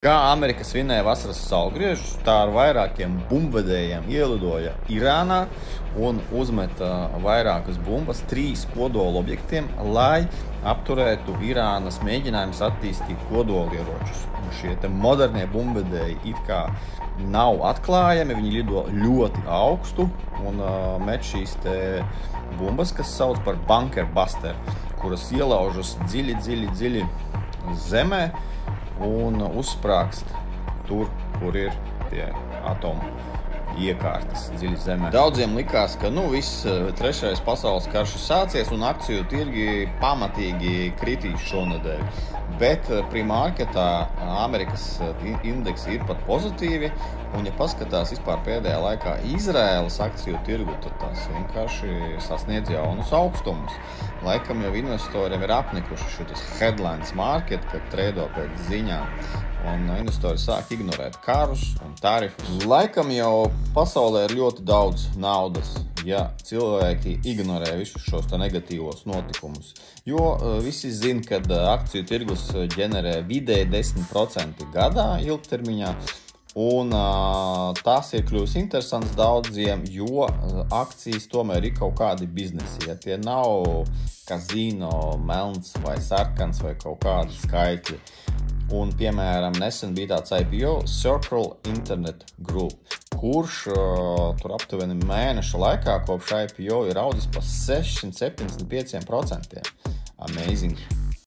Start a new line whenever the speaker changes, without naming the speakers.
Kā Amerika svinēja vasaras saulgriežus, tā ar vairākiem bumbvedējiem ielidoja Irānā un uzmeta vairākas bumbas 3 kodola objektiem, lai apturētu Irānas mēģinājumus attīstīt kodolieročus. Un šie modernie bumbvedēji it kā nav atklājami, viņi lido ļoti augstu un met šīs bumbas, kas sauc par bunker buster, kuras ielaužas dziļi zemē un uzsprāgst tur, kur ir tie atomu iekārtas dziļi zemē. Daudziem likās, ka viss trešais pasaules karš ir sācies un akciju tirgi pamatīgi kritīs šonedēļ. Bet pre-marketā Amerikas indeksi ir pat pozitīvi, un ja paskatās vispār pēdējā laikā Izraēlas akciju tirgu, tad tās vienkārši sasniedz jaunus augstumus. Laikam jau investoriem ir apnikuši šis headlines market, kad treido pēc ziņām, un investori sāk ignorēt karus un tarifus. Laikam jau pasaulē ir ļoti daudz naudas, ja cilvēki ignorē visus šos negatīvos notikumus. Jo visi zina, ka akciju tirgus ģenerē vidēji 10% gadā ilgtermiņā, un tas ir kļuvis interesants daudziem, jo akcijas tomēr ir kaut kādi biznesi. Ja tie nav kazino, melns vai sarkans vai kaut kādi skaitļi. Un, piemēram, nesen bija tāds IPO Circle Internet Group, kurš tur aptuveni mēneša laikā kopš IPO ir audzis pa 675%. Amazing!